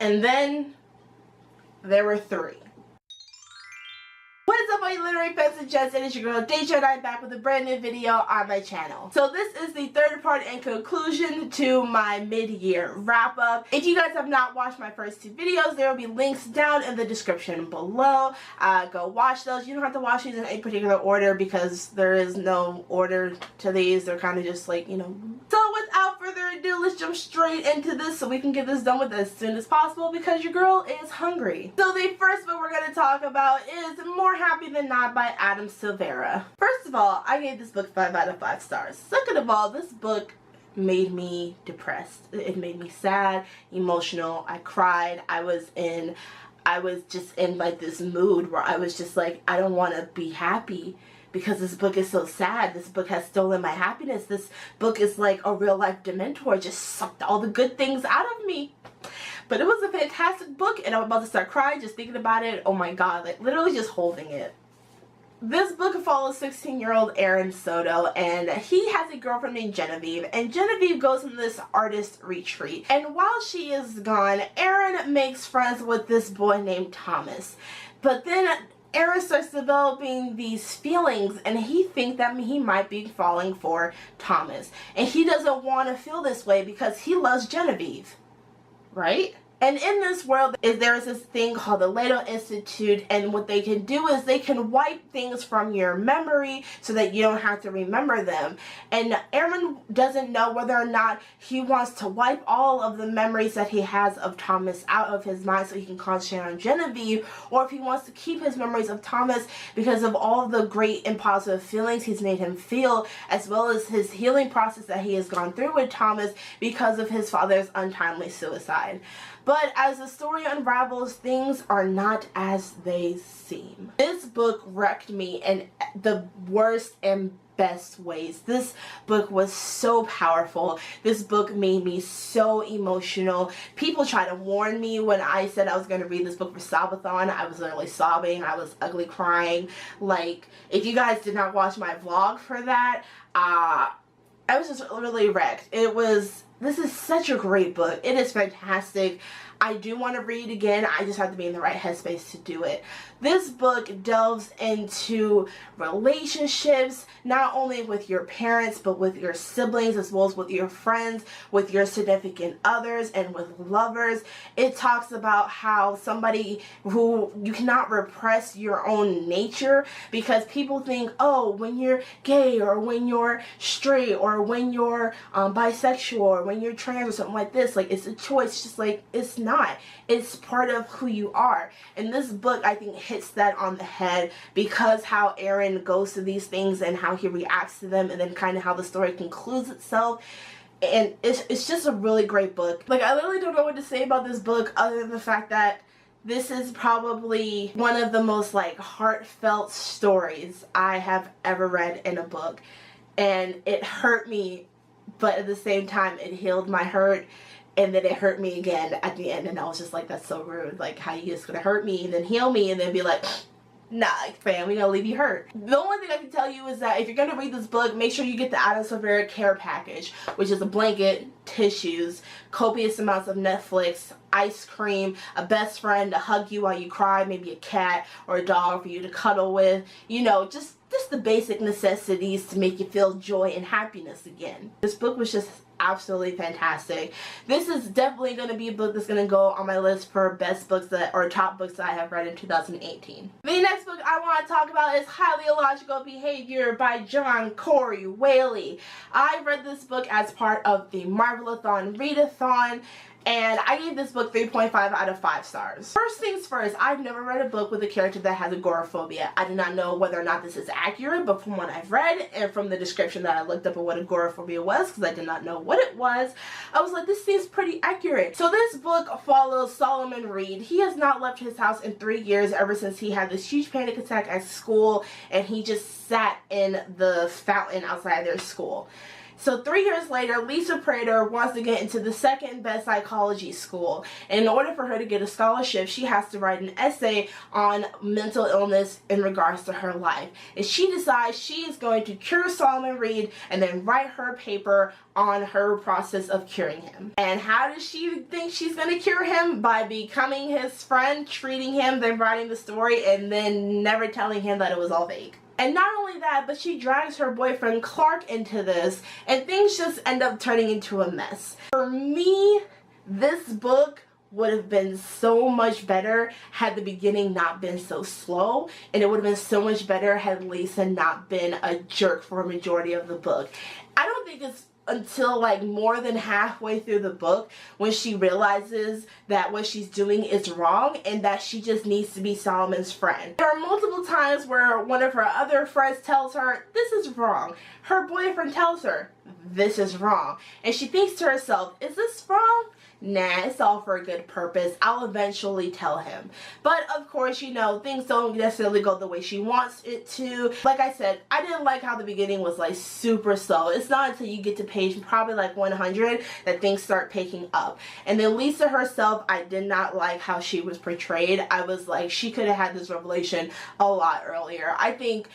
And then there were 3. What is up, my literary fans and gents? It is your girl Deja, and I'm back with a brand new video on my channel. So this is the third part and conclusion to my mid-year wrap-up. If you guys have not watched my first 2 videos, there will be links down in the description below. Go watch those. You don't have to watch these in any particular order because there is no order to these. They're kind of just like, you know. So without further ado, let's jump straight into this so we can get this done with as soon as possible because your girl is hungry. So the first book we're going to talk about is More Happy Than Not by Adam Silvera. First of all, I gave this book 5 out of 5 stars. Second of all, this book made me depressed. It made me sad, emotional. I cried. I was just in like this mood where I was just like, I don't want to be happy because this book is so sad. This book has stolen my happiness. This book is like a real life dementor, just sucked all the good things out of me. But it was a fantastic book, and I'm about to start crying just thinking about it. Oh my god, like literally just holding it. This book follows 16-year-old Aaron Soto, and he has a girlfriend named Genevieve, and Genevieve goes on this artist retreat. And while she is gone, Aaron makes friends with this boy named Thomas. But then Aaron starts developing these feelings, and he thinks that he might be falling for Thomas. And he doesn't want to feel this way because he loves Genevieve. Right? And in this world, there is this thing called the Electro Institute, and what they can do is they can wipe things from your memory so that you don't have to remember them. And Aaron doesn't know whether or not he wants to wipe all of the memories that he has of Thomas out of his mind so he can concentrate on Genevieve, or if he wants to keep his memories of Thomas because of all the great and positive feelings he's made him feel, as well as his healing process that he has gone through with Thomas because of his father's untimely suicide. But as the story unravels, things are not as they seem. This book wrecked me in the worst and best ways. This book was so powerful. This book made me so emotional. People tried to warn me when I said I was going to read this book for Sobathon. I was literally sobbing. I was ugly crying. Like, if you guys did not watch my vlog for that, I was just really wrecked. This is such a great book. It is fantastic. I do want to read again. I just have to be in the right headspace to do it. This book delves into relationships, not only with your parents, but with your siblings, as well as with your friends, with your significant others, and with lovers. It talks about how somebody who you cannot repress your own nature, because people think, oh, when you're gay, or when you're straight, or when you're bisexual, or when you're trans, or something like this, like it's a choice. Just like, it's not. It's part of who you are. And this book, I think, hits that on the head because how Aaron goes to these things and how he reacts to them, and then kind of how the story concludes itself. And it's just a really great book. Like, I literally don't know what to say about this book other than the fact that this is probably one of the most like heartfelt stories I have ever read in a book. And it hurt me, but at the same time it healed my hurt. And then it hurt me again at the end, and I was just like, that's so rude. Like, how you just gonna hurt me and then heal me and then be like, nah, fam, we're gonna leave you hurt. The only thing I can tell you is that if you're gonna read this book, make sure you get the Adam Silvera care package, which is a blanket, tissues, copious amounts of Netflix, ice cream, a best friend to hug you while you cry, maybe a cat or a dog for you to cuddle with, you know, just the basic necessities to make you feel joy and happiness again. This book was just absolutely fantastic. This is definitely going to be a book that's going to go on my list for best books or top books that I have read in 2018. The next book I want to talk about is Highly Illogical Behavior by John Corey Whaley. I read this book as part of the Marvelathon Readathon, and I gave this book 3.5 out of 5 stars. First things first, I've never read a book with a character that has agoraphobia. I do not know whether or not this is accurate, but from what I've read and from the description that I looked up of what agoraphobia was, because I did not know what it was, I was like, this seems pretty accurate. So this book follows Solomon Reed. He has not left his house in 3 years ever since he had this huge panic attack at school, and he just sat in the fountain outside their school. So 3 years later, Lisa Prater wants to get into the second best psychology school. And in order for her to get a scholarship, she has to write an essay on mental illness in regards to her life. And she decides she is going to cure Solomon Reed and then write her paper on her process of curing him. And how does she think she's going to cure him? By becoming his friend, treating him, then writing the story, and then never telling him that it was all fake. And not only that, but she drags her boyfriend Clark into this, and things just end up turning into a mess. For me, this book would have been so much better had the beginning not been so slow, and it would have been so much better had Lisa not been a jerk for a majority of the book. I don't think it's until like more than halfway through the book when she realizes that what she's doing is wrong and that she just needs to be Solomon's friend. There are multiple times where one of her other friends tells her this is wrong. Her boyfriend tells her this is wrong. And she thinks to herself, is this wrong? Nah, it's all for a good purpose. I'll eventually tell him. But of course, you know, things don't necessarily go the way she wants it to. Like I said, I didn't like how the beginning was like super slow. It's not until you get to page probably like 100 that things start picking up. And then Lisa herself, I did not like how she was portrayed. I was like, she could have had this revelation a lot earlier. I think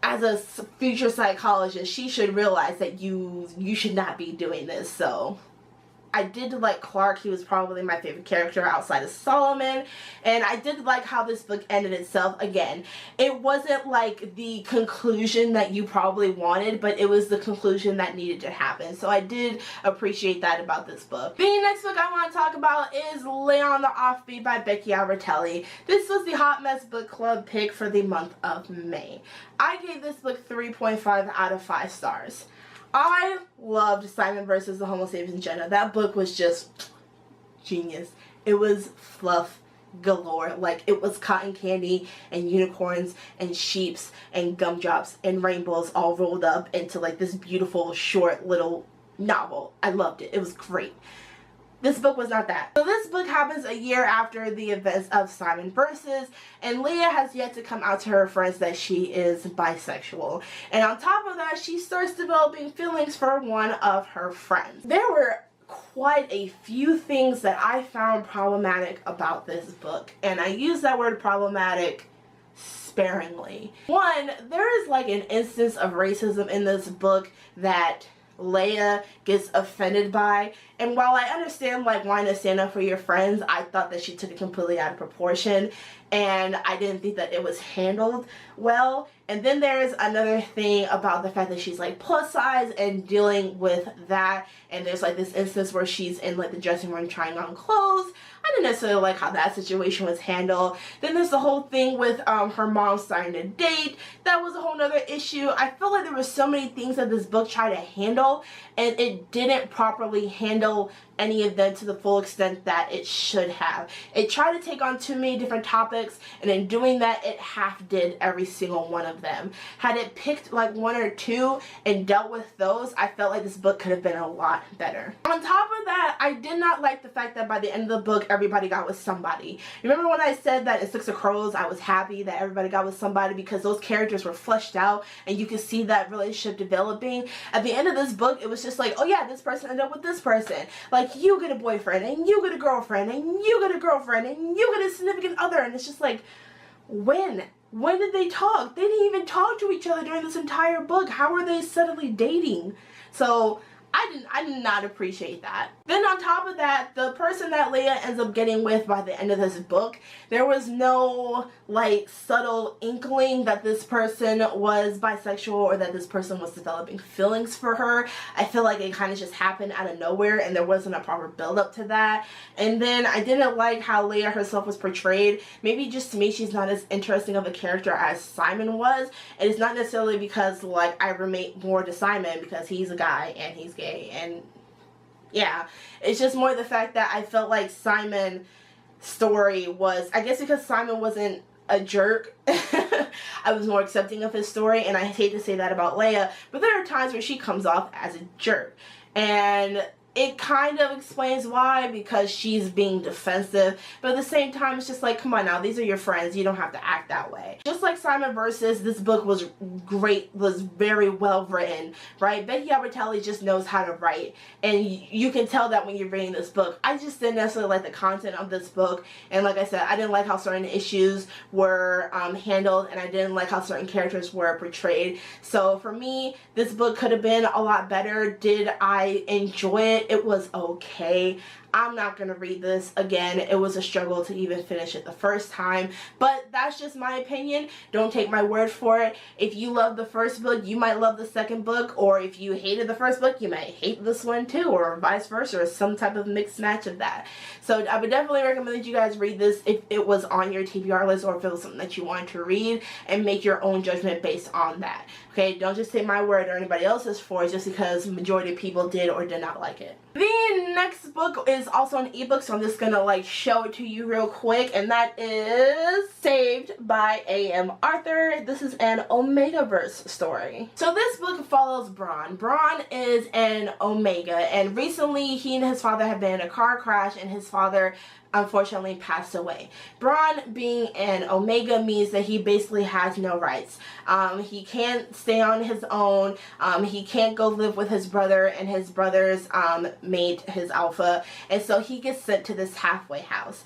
as a future psychologist, she should realize that you should not be doing this. So I did like Clark. He was probably my favorite character outside of Solomon. And I did like how this book ended itself. Again, it wasn't like the conclusion that you probably wanted, but it was the conclusion that needed to happen. So I did appreciate that about this book. The next book I want to talk about is Leon the Offbeat by Becky Albertelli. This was the Hot Mess Book Club pick for the month of May. I gave this book 3.5 out of 5 stars. I loved Simon versus the Homo sapiens Jenna. That book was just genius. It was fluff galore. Like, it was cotton candy and unicorns and sheeps and gumdrops and rainbows all rolled up into like this beautiful short little novel. I loved it. It was great. This book was not that. So this book happens a year after the events of Simon Versus, and Leah has yet to come out to her friends that she is bisexual. And on top of that, she starts developing feelings for one of her friends. There were quite a few things that I found problematic about this book, and I use that word problematic sparingly. One, there is like an instance of racism in this book that Leia gets offended by, and while I understand like wanting to stand up for your friends, I thought that she took it completely out of proportion, and I didn't think that it was handled well. And then there's another thing about the fact that she's like plus size and dealing with that, and there's like this instance where she's in like the dressing room trying on clothes. I didn't necessarily like how that situation was handled. Then there's the whole thing with her mom starting to date. That was a whole nother issue. I feel like there were so many things that this book tried to handle, and it didn't properly handle any of them to the full extent that it should have. It tried to take on too many different topics, and in doing that, it half did every single one of them. Had it picked like one or two and dealt with those, I felt like this book could have been a lot better. On top of that, I did not like the fact that by the end of the book, everybody got with somebody. Remember when I said that in Six of Crows, I was happy that everybody got with somebody because those characters were fleshed out and you could see that relationship developing? At the end of this book, it was just like, oh yeah, this person ended up with this person. Like, you get a boyfriend, and you get a girlfriend, and you get a girlfriend, and you get a significant other, and it's just like, when? When did they talk? They didn't even talk to each other during this entire book. How are they suddenly dating? So I did not appreciate that. Then on top of that, the person that Leia ends up getting with by the end of this book, there was no like subtle inkling that this person was bisexual or that this person was developing feelings for her. I feel like it kind of just happened out of nowhere and there wasn't a proper build up to that. And then I didn't like how Leia herself was portrayed. Maybe just to me she's not as interesting of a character as Simon was. And it's not necessarily because like I relate more to Simon because he's a guy and he's gay, and yeah, it's just more the fact that I felt like Simon's story was, I guess because Simon wasn't a jerk, I was more accepting of his story, and I hate to say that about Leia, but there are times where she comes off as a jerk. And it kind of explains why, because she's being defensive, but at the same time it's just like, come on now, these are your friends, you don't have to act that way. Just like Simon Versus, this book was great, was very well written, right? Becky Albertalli just knows how to write, and you can tell that when you're reading this book. I just didn't necessarily like the content of this book, and like I said, I didn't like how certain issues were handled, and I didn't like how certain characters were portrayed. So for me, this book could have been a lot better. Did I enjoy it? It was okay. I'm not going to read this again. It was a struggle to even finish it the first time, but that's just my opinion. Don't take my word for it. If you love the first book, you might love the second book, or if you hated the first book, you might hate this one too, or vice versa, or some type of mixed match of that. So I would definitely recommend that you guys read this if it was on your TBR list, or if it was something that you wanted to read, and make your own judgment based on that. Okay, don't just take my word or anybody else's for it just because the majority of people did or did not like it. The next book is also an ebook, so I'm just gonna like show it to you real quick, and that is Saved by A.M. Arthur. This is an Omegaverse story. So this book follows Braun. Braun is an Omega, and recently he and his father have been in a car crash, and his father unfortunately passed away. Braun being an Omega means that he basically has no rights. He can't stay on his own. He can't go live with his brother, and his brother's mate, his Alpha, and so he gets sent to this halfway house.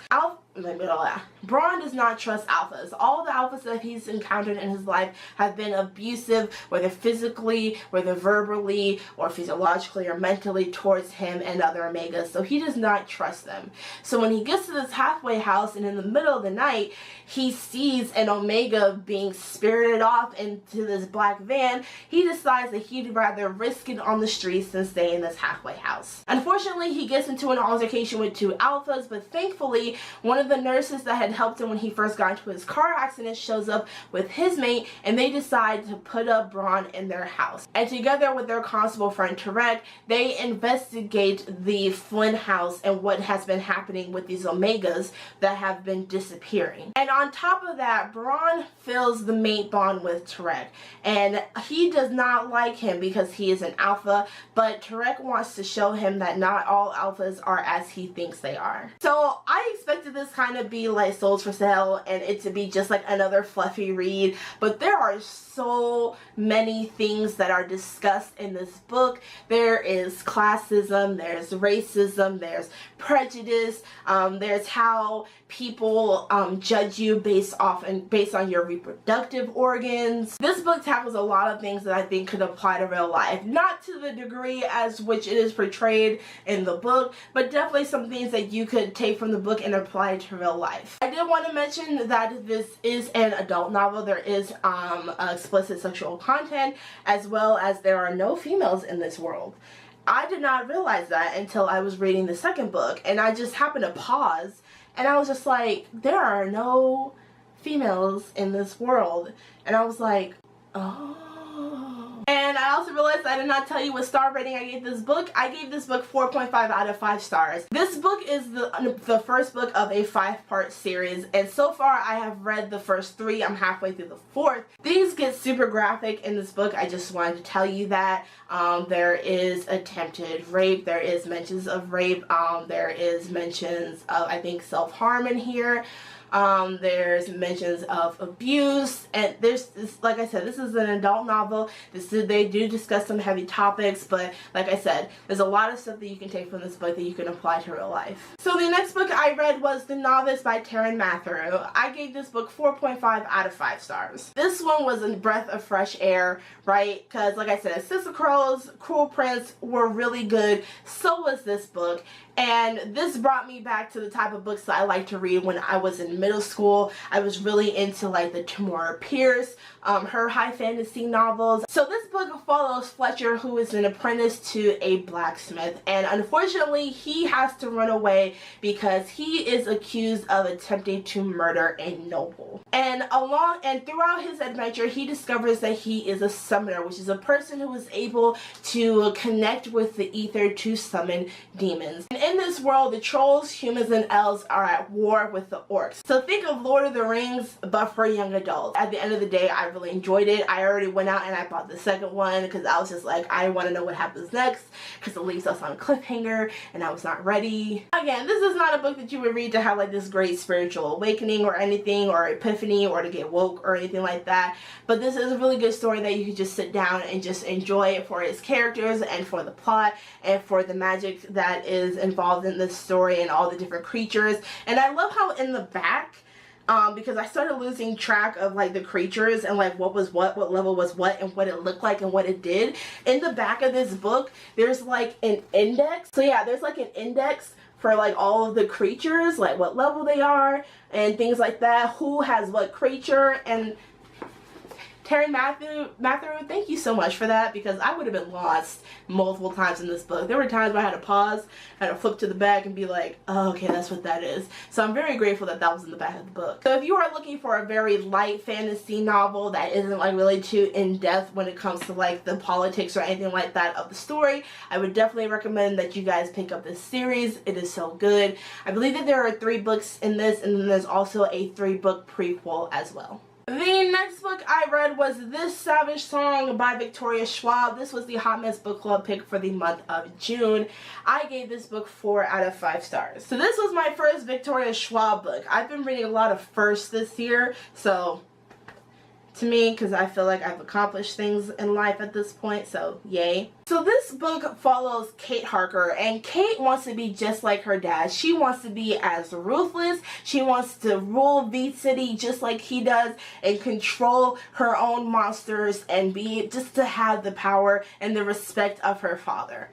Braun does not trust alphas. All the alphas that he's encountered in his life have been abusive, whether physically, whether verbally, or physiologically, or mentally towards him and other Omegas. So he does not trust them. So when he gets to this halfway house, and in the middle of the night, he sees an Omega being spirited off into this black van, he decides that he'd rather risk it on the streets than stay in this halfway house. Unfortunately, he gets into an altercation with two alphas, but thankfully, one of the nurses that had helped him when he first got into his car accident shows up with his mate, and they decide to put up Braun in their house. And together with their constable friend Tarek, they investigate the Flynn house and what has been happening with these Omegas that have been disappearing. And on top of that, Braun feels the mate bond with Tarek, and he does not like him because he is an alpha, but Tarek wants to show him that not all alphas are as he thinks they are. So I expected this kind of be like Souls for Sale and it to be just like another fluffy read, but there are so many things that are discussed in this book. There is classism, there's racism, there's prejudice, there's how people judge you based on your reproductive organs. This book tackles a lot of things that I think could apply to real life. Not to the degree as which it is portrayed in the book, but definitely some things that you could take from the book and apply to real life. I did want to mention that this is an adult novel. There is explicit sexual content, as well as there are no females in this world. I did not realize that until I was reading the second book, and I just happened to pause, and I was just like, there are no females in this world. And I was like, oh. And I also realized I did not tell you what star rating I gave this book. I gave this book 4.5 out of 5 stars. This book is the first book of a 5-part series, and so far I have read the first 3. I'm halfway through the 4th. These get super graphic in this book. I just wanted to tell you that. There is attempted rape, there is mentions of rape, there is mentions of, I think, self-harm in here. There's mentions of abuse, and like I said, this is an adult novel. They do discuss some heavy topics, but like I said, there's a lot of stuff that you can take from this book that you can apply to real life. So the next book I read was The Novice by Taryn Matthew. I gave this book 4.5 out of 5 stars. This one was a breath of fresh air, right? Because like I said, Sister Crow's Cruel Prince were really good. So was this book. And this brought me back to the type of books that I like to read when I was in middle school. I was really into like the Tamora Pierce, her high fantasy novels. So this book follows Fletcher, who is an apprentice to a blacksmith, and unfortunately he has to run away because he is accused of attempting to murder a noble. And throughout his adventure, he discovers that he is a summoner, which is a person who is able to connect with the ether to summon demons. And in this world, the trolls, humans, and elves are at war with the orcs. So think of Lord of the Rings, but for young adults. At the end of the day, I really enjoyed it. I already went out and I bought the second one because I was just like, I want to know what happens next because it leaves us on a cliffhanger and I was not ready. Again, this is not a book that you would read to have like this great spiritual awakening or anything, or epiphany, or to get woke or anything like that, but this is a really good story that you can just sit down and just enjoy it for its characters and for the plot and for the magic that is involved in this story and all the different creatures. And I love how in the back, because I started losing track of like the creatures and like what was what level was what, and what it looked like and what it did. In the back of this book, there's like an index. So yeah, there's like an index for like all of the creatures, like what level they are and things like that, who has what creature. And Terry Matthew, thank you so much for that, because I would have been lost multiple times in this book. There were times where I had to pause, I had to flip to the back and be like, oh, okay, that's what that is. So I'm very grateful that that was in the back of the book. So if you are looking for a very light fantasy novel that isn't like really too in-depth when it comes to like the politics or anything like that of the story, I would definitely recommend that you guys pick up this series. It is so good. I believe that there are 3 books in this, and then there's also a 3-book prequel as well. The next book I read was This Savage Song by Victoria Schwab. This was the Hot Mess Book Club pick for the month of June. I gave this book 4 out of 5 stars. So this was my first Victoria Schwab book. I've been reading a lot of firsts this year, so to me, because I feel like I've accomplished things in life at this point, so yay. So this book follows Kate Harker, and Kate wants to be just like her dad. She wants to be as ruthless. She wants to rule V-City just like he does and control her own monsters and be just to have the power and the respect of her father.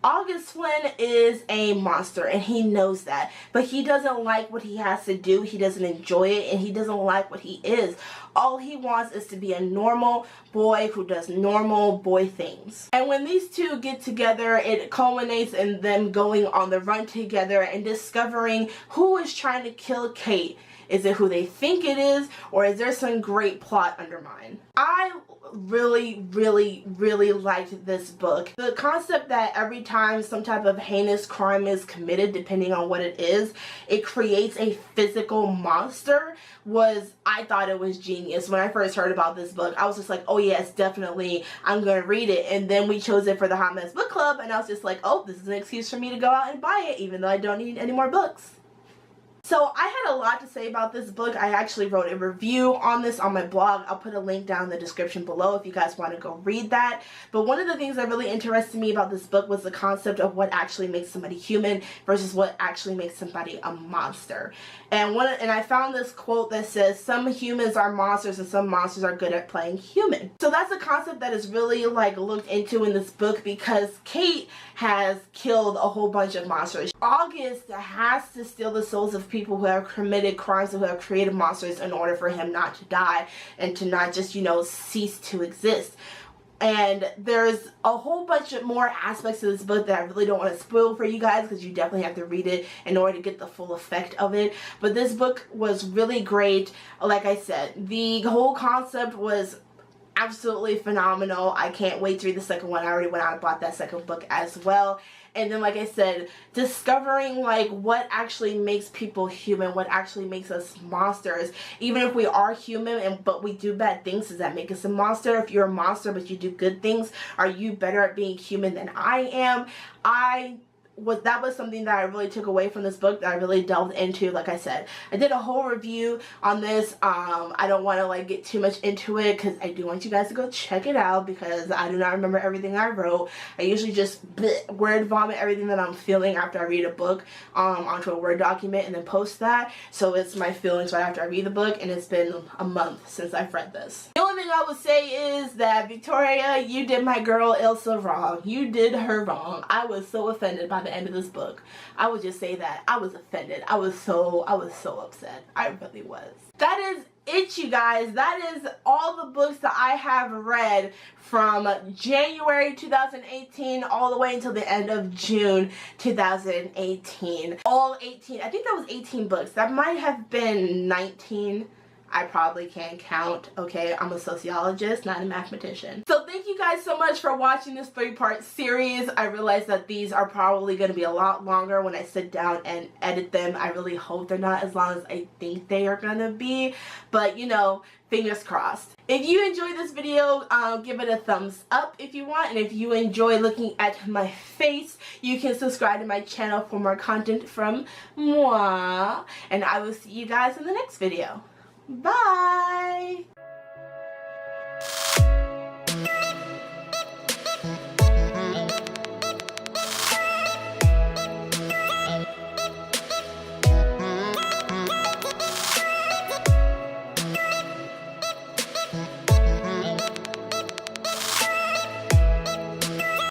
August Flynn is a monster, and he knows that, but he doesn't like what he has to do. He doesn't enjoy it, and he doesn't like what he is. All he wants is to be a normal boy who does normal boy things. And when these two get together, it culminates in them going on the run together and discovering who is trying to kill Kate. Is it who they think it is, or is there some great plot undermined? I really liked this book. The concept that every time some type of heinous crime is committed, depending on what it is, it creates a physical monster I thought it was genius. When I first heard about this book, I was just like, oh yes, definitely, I'm gonna read it. And then we chose it for the Hot Mess Book Club, and I was just like, oh, this is an excuse for me to go out and buy it, even though I don't need any more books. So I had a lot to say about this book. I actually wrote a review on this on my blog. I'll put a link down in the description below if you guys want to go read that. But one of the things that really interested me about this book was the concept of what actually makes somebody human versus what actually makes somebody a monster. And I found this quote that says, some humans are monsters and some monsters are good at playing human. So that's a concept that is really like looked into in this book, because Kate has killed a whole bunch of monsters. August has to steal the souls of people who have committed crimes and who have created monsters in order for him not to die and to not just, you know, cease to exist. And there's a whole bunch of more aspects of this book that I really don't want to spoil for you guys, because you definitely have to read it in order to get the full effect of it. But this book was really great. Like I said, the whole concept was absolutely phenomenal. I can't wait to read the second one. I already went out and bought that second book as well. And then, like I said, discovering like what actually makes people human, what actually makes us monsters. Even if we are human but we do bad things, does that make us a monster? If you're a monster but you do good things, are you better at being human than I am? That was something that I really took away from this book, that I really delved into. Like I said, I did a whole review on this. I don't want to like get too much into it, because I do want you guys to go check it out, because I do not remember everything I wrote. I usually just word vomit everything that I'm feeling after I read a book onto a Word document and then post that. So it's my feelings right after I read the book, and it's been a month since I've read this. The only thing I would say is that, Victoria, you did my girl Ilsa wrong. You did her wrong. I was so offended by the end of this book. I would just say that I was offended. I was so upset. I really was. That is it, you guys. That is all the books that I have read from January 2018 all the way until the end of June 2018. All 18. I think that was 18 books. That might have been 19. I probably can't count, okay? I'm a sociologist, not a mathematician. So thank you guys so much for watching this 3-part series. I realize that these are probably going to be a lot longer when I sit down and edit them. I really hope they're not as long as I think they are going to be, but you know, fingers crossed. If you enjoyed this video, give it a thumbs up if you want, and if you enjoy looking at my face, you can subscribe to my channel for more content from moi, and I will see you guys in the next video. Bye!